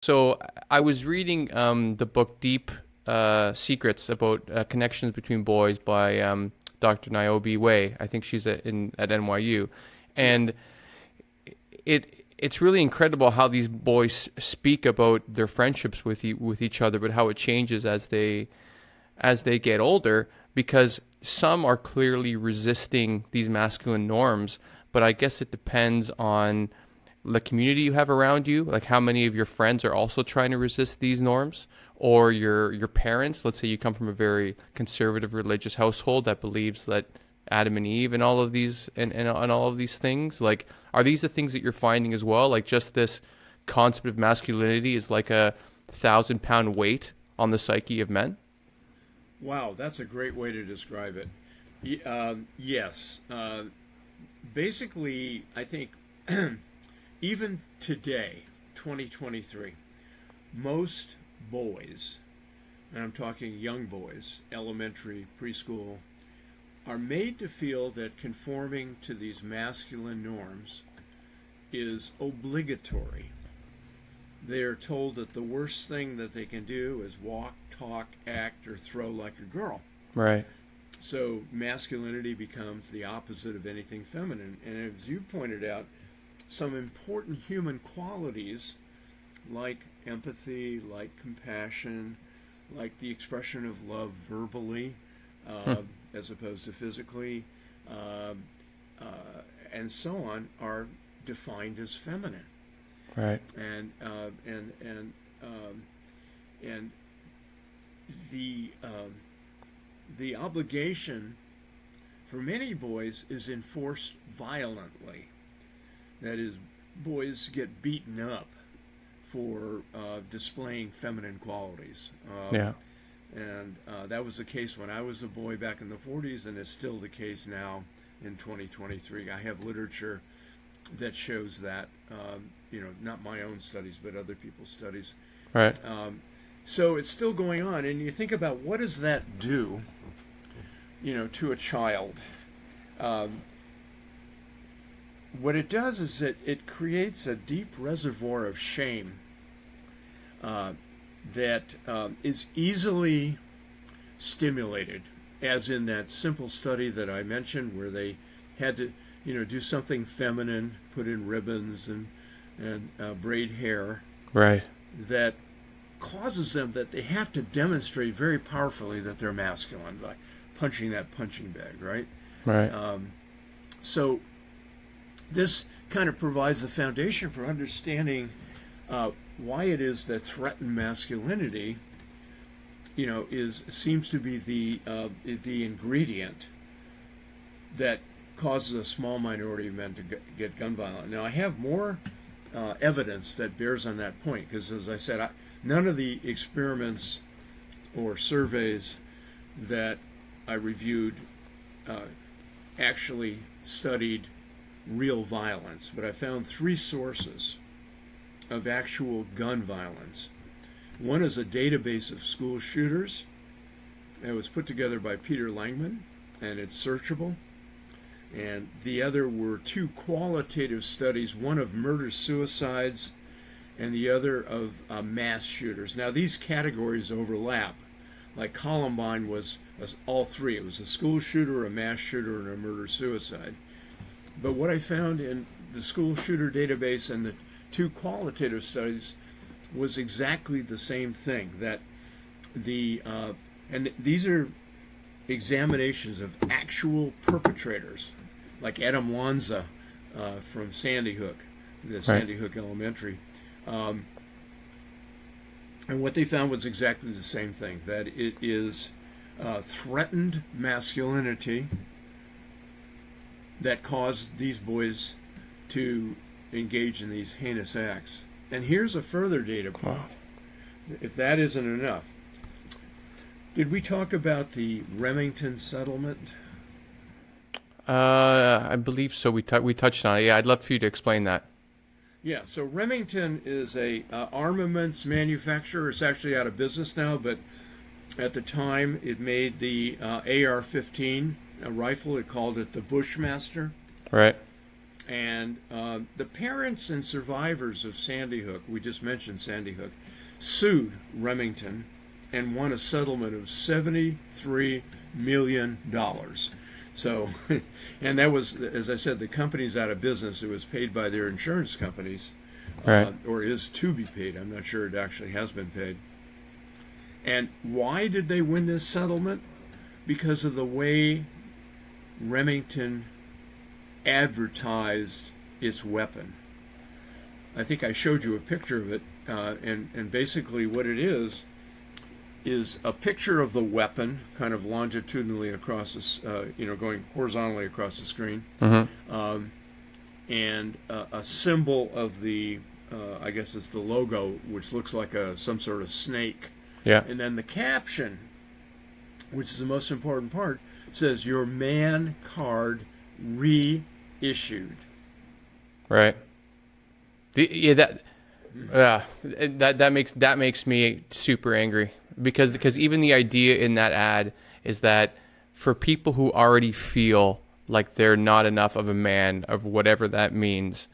So I was reading the book Deep Secrets about connections between boys by Dr. Niobe Way. I think she's at NYU, Yeah. and it's really incredible how these boys speak about their friendships with each other, but how it changes as they get older, because some are clearly resisting these masculine norms, but I guess it depends on the community you have around you, like how many of your friends are also trying to resist these norms, or your parents. Let's say you come from a very conservative religious household that believes that Adam and Eve and all of these and all of these things. Like, are these the things that you're finding as well? Like, just this concept of masculinity is like a 1,000 pound weight on the psyche of men. Wow, that's a great way to describe it. Yes. Basically, I think even today, 2023, most boys, and I'm talking young boys, elementary, preschool, are made to feel that conforming to these masculine norms is obligatory. They are told that the worst thing that they can do is walk, talk, act, or throw like a girl. Right. So masculinity becomes the opposite of anything feminine. And as you pointed out, some important human qualities like empathy, like compassion, like the expression of love verbally Hmm. as opposed to physically, uh, uh, and so on, are defined as feminine. Right. And the the obligation for many boys is enforced violently. That is, boys get beaten up for displaying feminine qualities. Yeah. And that was the case when I was a boy back in the 40s, and it's still the case now in 2023. I have literature that shows that, not my own studies, but other people's studies. Right. So it's still going on, and you think about what does that do, to a child. Um, what it does is it creates a deep reservoir of shame that is easily stimulated, as in that simple study that I mentioned, where they had to, do something feminine, put in ribbons and braid hair, Right. that causes them that they have to demonstrate very powerfully that they're masculine, like punching that punching bag, right? Right. So this kind of provides the foundation for understanding why it is that threatened masculinity, seems to be the ingredient that causes a small minority of men to get gun violent. Now, I have more evidence that bears on that point, because, as I said, none of the experiments or surveys that I reviewed actually studied real violence, but I found three sources of actual gun violence. One is a database of school shooters. It was put together by Peter Langman, and it's searchable. And the other were two qualitative studies, one of murder-suicides and the other of mass shooters. Now, these categories overlap. Like Columbine was all three. It was a school shooter, a mass shooter, and a murder-suicide. But what I found in the school shooter database and the two qualitative studies was exactly the same thing. That and these are examinations of actual perpetrators, like Adam Lanza from Sandy Hook, the Right. Sandy Hook Elementary. Um, and what they found was exactly the same thing, that it is threatened masculinity that caused these boys to engage in these heinous acts. And here's a further data point, Wow. if that isn't enough. Did we talk about the Remington settlement? I believe so. We touched on it. Yeah, I'd love for you to explain that. Yeah, so Remington is a armaments manufacturer. It's actually out of business now, but at the time it made the AR-15, a rifle. It called it the Bushmaster. Right. And the parents and survivors of Sandy Hook, we just mentioned Sandy Hook, sued Remington and won a settlement of $73 million. So, and that was, as I said, the company's out of business. It was paid by their insurance companies, Right. or is to be paid. I'm not sure it actually has been paid. And why did they win this settlement? Because of the way Remington advertised its weapon. I think I showed you a picture of it, and basically what it is a picture of the weapon, kind of longitudinally across this, going horizontally across the screen, and a symbol of the, I guess it's the logo, which looks like some sort of snake. Yeah. And then the caption, which is the most important part, says your man card reissued. Right. That makes me super angry because even the idea in that ad is that for people who already feel like they're not enough of a man, of whatever that means,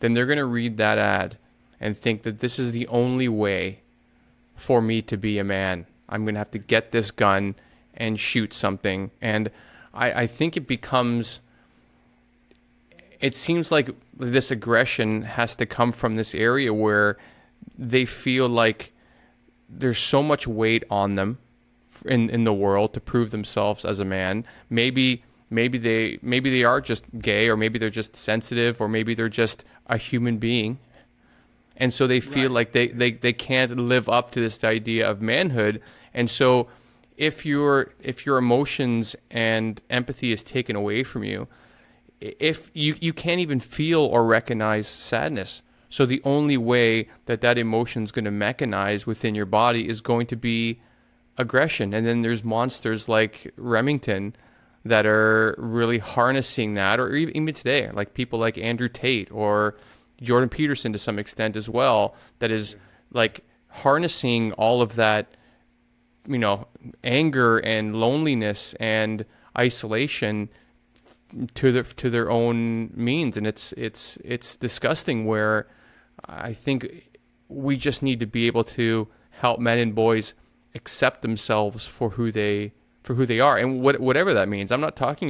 then they're going to read that ad and think that this is the only way for me to be a man. I'm going to have to get this gun and shoot something. And I think it seems like this aggression has to come from this area where they feel like there's so much weight on them in the world to prove themselves as a man. Maybe they are just gay, or maybe they're just sensitive, or maybe they're just a human being. And so they feel like they can't live up to this idea of manhood. And so if your emotions and empathy is taken away from you, if you can't even feel or recognize sadness. So the only way that emotion is going to mechanize within your body is going to be aggression. And then there's monsters like Remington that are really harnessing that, or even today, like people like Andrew Tate or Jordan Peterson to some extent as well, that is like harnessing all of that, anger and loneliness and isolation to their own means. And it's disgusting, where I think we just need to be able to help men and boys accept themselves for who they are, and whatever that means. I'm not talking